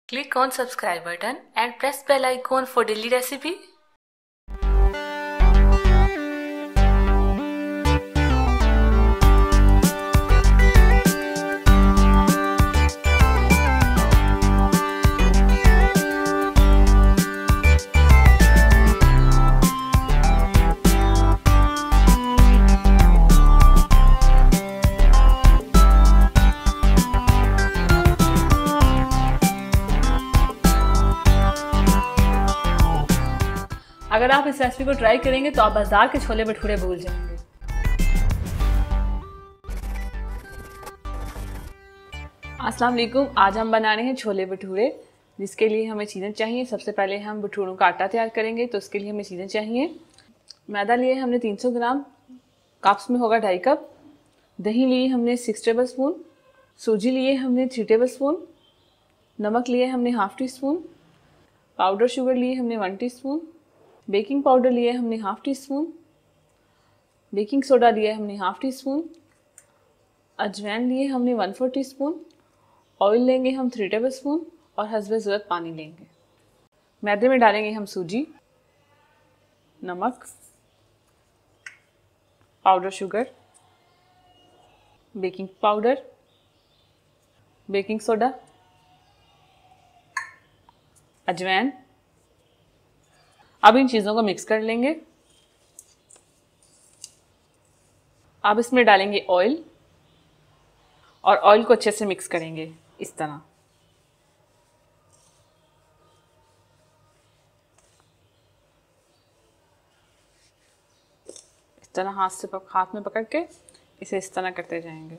Click on subscribe button and press bell icon for daily recipe. अगर आप इस recipe को ट्राई करेंगे तो आप बाजार के छोले भटूरे भूल जाएंगे। अस्सलाम वालेकुम। आज हम बना रहे हैं छोले भटूरे, जिसके लिए हमें चीज़ें चाहिए। सबसे पहले हम भटूरों का आटा तैयार करेंगे, तो उसके लिए हमें चीज़ें चाहिए। मैदा लिए हमने 300 ग्राम, कप्स में होगा 2.5 कप। दही लिए हमने 6 टेबल स्पून। सूजी लिए हमने 3 टेबल स्पून। नमक लिए हमने ½ टी स्पून। पाउडर शुगर लिए हमने 1 टी स्पून। बेकिंग पाउडर लिए हमने ½ टी स्पून। बेकिंग सोडा लिया हमने ½ टी स्पून। अजवाइन लिए हमने 1/4 टी स्पून। ऑयल लेंगे हम 3 टेबल स्पून और हस्बे ज़रूरत पानी लेंगे। मैदे में डालेंगे हम सूजी, नमक, powder sugar, baking powder, baking soda, अजवाइन। अब इन चीज़ों को मिक्स कर लेंगे। अब इसमें डालेंगे ऑयल और ऑयल को अच्छे से मिक्स करेंगे इस तरह। इस तरह हाथ में पकड़ के इसे इस तरह करते जाएंगे।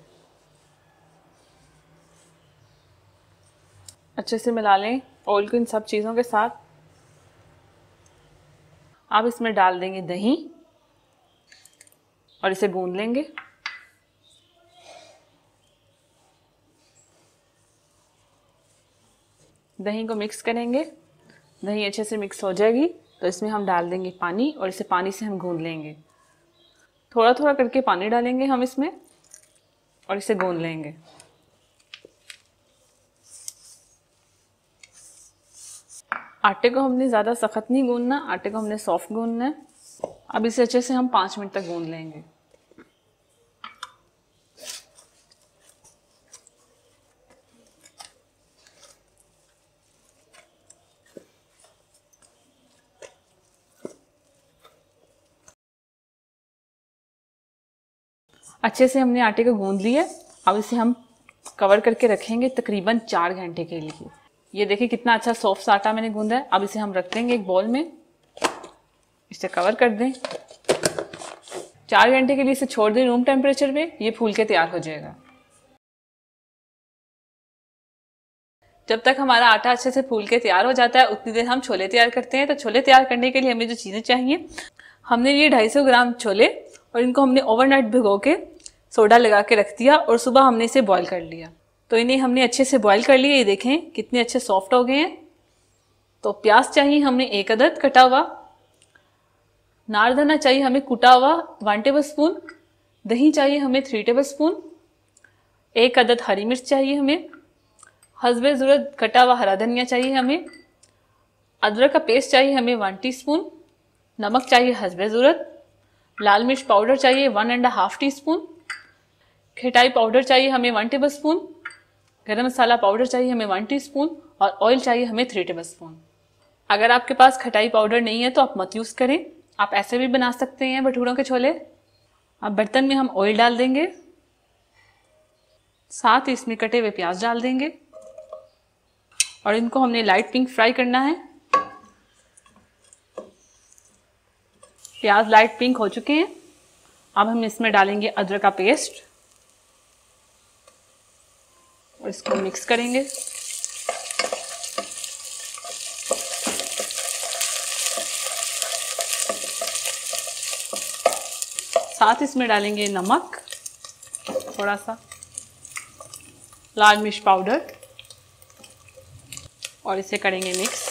अच्छे से मिला लें ऑयल को इन सब चीज़ों के साथ। अब इसमें डाल देंगे दही और इसे गूंद लेंगे। दही को मिक्स करेंगे। दही अच्छे से मिक्स हो जाएगी तो इसमें हम डाल देंगे पानी और इसे पानी से हम गूंद लेंगे। थोड़ा थोड़ा करके पानी डालेंगे हम इसमें और इसे गूंद लेंगे। आटे को हमने ज़्यादा सख्त नहीं गूंदना, आटे को हमने सॉफ्ट गूंदना है। अब इसे अच्छे से हम 5 मिनट तक गूंद लेंगे। अच्छे से हमने आटे को गूंद लिया। अब इसे हम कवर करके रखेंगे तकरीबन 4 घंटे के लिए। ये देखिए कितना अच्छा सॉफ्ट आटा मैंने गूंदा है। अब इसे हम रख देंगे एक बॉल में, इसे कवर कर दें। 4 घंटे के लिए इसे छोड़ दें रूम टेम्परेचर में। ये फूल के तैयार हो जाएगा। जब तक हमारा आटा अच्छे से फूल के तैयार हो जाता है उतनी देर हम छोले तैयार करते हैं। तो छोले तैयार करने के लिए हमें जो चीज़ें चाहिए, हमने ये 250 ग्राम छोले और इनको हमने ओवरनाइट भिगो के सोडा लगा के रख दिया और सुबह हमने इसे बॉईल कर लिया। तो इन्हें हमने अच्छे से बॉईल कर लिया। ये देखें कितने अच्छे सॉफ्ट हो गए हैं। तो प्याज चाहिए हमें 1 अदद कटा हुआ। नारदाना चाहिए हमें कुटा हुआ 1 टेबल स्पून। दही चाहिए हमें 3 टेबल स्पून। 1 अदद हरी मिर्च चाहिए हमें। हस्बे ज़रूरत कटा हुआ हरा धनिया चाहिए हमें। अदरक का पेस्ट चाहिए हमें 1 टीस्पून। नमक चाहिए हस्बे ज़रूरत। लाल मिर्च पाउडर चाहिए 1.5 टीस्पून। खटाई पाउडर चाहिए हमें 1 टेबल स्पून। गरम मसाला पाउडर चाहिए हमें 1 टीस्पून और ऑयल चाहिए हमें 3 टेबल स्पून। अगर आपके पास खटाई पाउडर नहीं है तो आप मत यूज़ करें, आप ऐसे भी बना सकते हैं भटूरों के छोले। अब बर्तन में हम ऑयल डाल देंगे, साथ ही इसमें कटे हुए प्याज डाल देंगे और इनको हमने लाइट पिंक फ्राई करना है। प्याज लाइट पिंक हो चुके हैं। अब हम इसमें डालेंगे अदरक का पेस्ट और इसको मिक्स करेंगे। साथ इसमें डालेंगे नमक, थोड़ा सा लाल मिर्च पाउडर और इसे करेंगे मिक्स।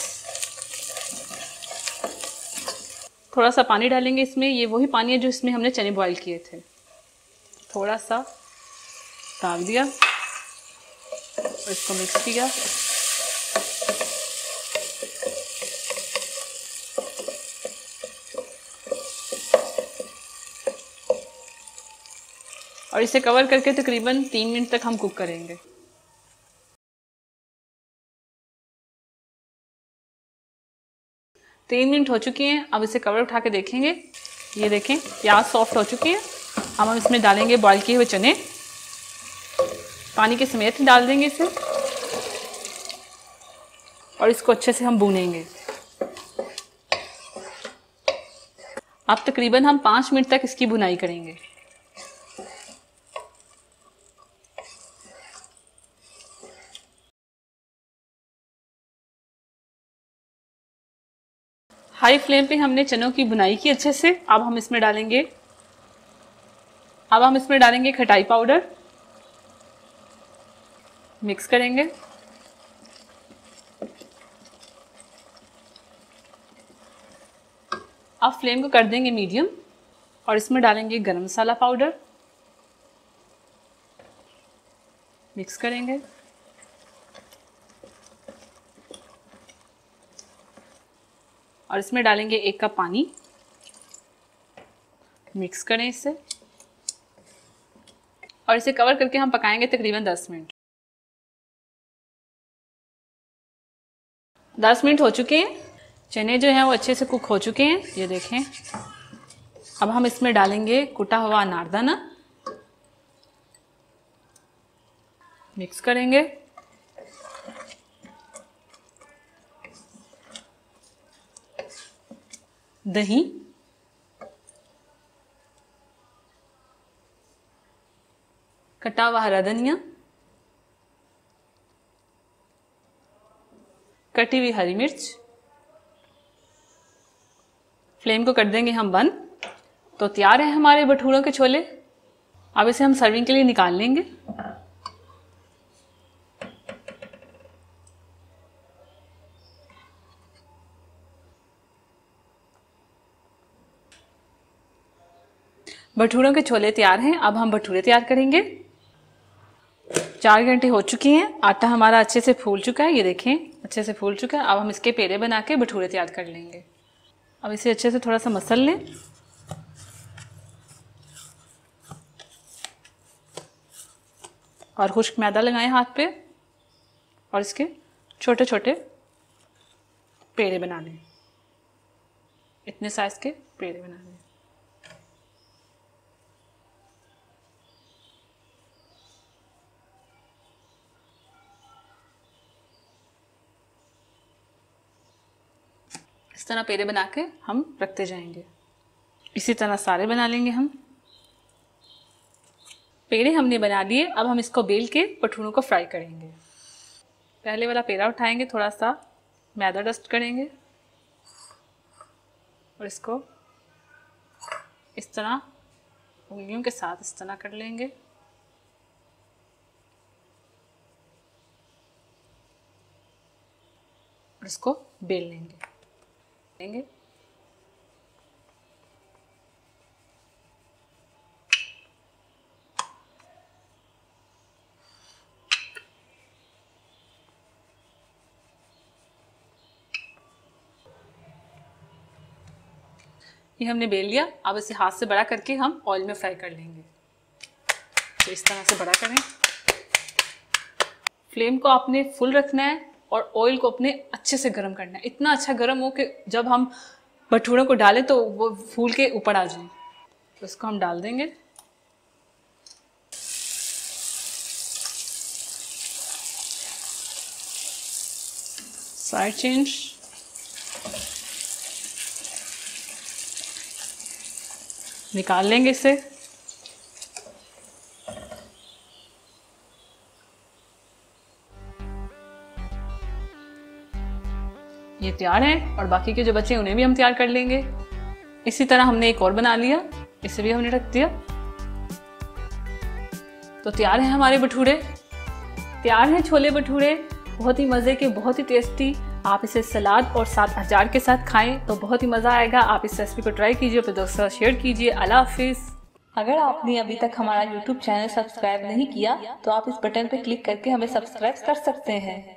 थोड़ा सा पानी डालेंगे इसमें। ये वही पानी है जो इसमें हमने चने बॉईल किए थे। थोड़ा सा डाल दिया और इसको मिक्स किया। और इसे कवर करके तकरीबन 3 मिनट तक हम कुक करेंगे। तीन मिनट हो चुके हैं। अब इसे कवर उठा के देखेंगे। ये देखें प्याज सॉफ्ट हो चुकी है। अब हम इसमें डालेंगे बॉईल किए हुए चने, पानी के समेत डाल देंगे इसे और इसको अच्छे से हम भूनेंगे। अब तकरीबन हम 5 मिनट तक इसकी भुनाई करेंगे। हाई फ्लेम पे हमने चनों की भुनाई की अच्छे से। अब हम इसमें डालेंगे खटाई पाउडर, मिक्स करेंगे। अब फ्लेम को कर देंगे मीडियम और इसमें डालेंगे गरम मसाला पाउडर, मिक्स करेंगे। और इसमें डालेंगे 1 कप पानी, मिक्स करें इसे और इसे कवर करके हम पकाएंगे तकरीबन 10 मिनट। 10 मिनट हो चुके हैं। चने जो हैं वो अच्छे से कुक हो चुके हैं, ये देखें। अब हम इसमें डालेंगे कुटा हुआ अनारदाना, मिक्स करेंगे। दही, कटा हुआ हरा धनिया, कटी हुई हरी मिर्च। फ्लेम को कर देंगे हम बंद। तो तैयार है हमारे भटूरों के छोले। अब इसे हम सर्विंग के लिए निकाल लेंगे। भटूरों के छोले तैयार हैं। अब हम भटूरे तैयार करेंगे। 4 घंटे हो चुके हैं। आटा हमारा अच्छे से फूल चुका है, ये देखें अच्छे से फूल चुका है। अब हम इसके पेड़े बना के भटूरे तैयार कर लेंगे। अब इसे अच्छे से थोड़ा सा मसल लें और खुश्क मैदा लगाएं हाथ पे और इसके छोटे छोटे पेड़े बना लें। इतने साइज के पेड़े बना लें। इस तरह पेड़े बना के हम रखते जाएंगे। इसी तरह सारे बना लेंगे हम। पेड़े हमने बना लिए। अब हम इसको बेल के भटूरों को फ्राई करेंगे। पहले वाला पेड़ा उठाएंगे, थोड़ा सा मैदा डस्ट करेंगे और इसको इस तरह उंगलियों के साथ इस तरह कर लेंगे। और इसको बेल लेंगे। ये हमने बेल लिया। अब इसे हाथ से बड़ा करके हम ऑयल में फ्राई कर लेंगे। तो इस तरह से बड़ा करें। फ्लेम को आपने फुल रखना है और ऑयल को अपने अच्छे से गर्म करना है। इतना अच्छा गर्म हो कि जब हम भटूरों को डालें तो वो फूल के ऊपर आ जाए। तो इसको हम डाल देंगे। Side change. निकाल लेंगे इसे। ये तैयार है और बाकी के जो बचे उन्हें भी हम तैयार कर लेंगे। इसी तरह हमने एक और बना लिया, इसे भी हमने रख दिया। तो तैयार है हमारे भटूरे। तैयार हैं छोले भटूरे, बहुत ही मज़े के, बहुत ही टेस्टी। आप इसे सलाद और साथ अचार के साथ खाएं तो बहुत ही मज़ा आएगा। आप इस रेसिपी को ट्राई कीजिए, अपने दोस्तों से शेयर कीजिए। अल्लाह हाफिज़। अगर आपने अभी तक हमारा YouTube चैनल सब्सक्राइब नहीं किया तो आप इस बटन पर क्लिक करके हमें सब्सक्राइब कर सकते हैं।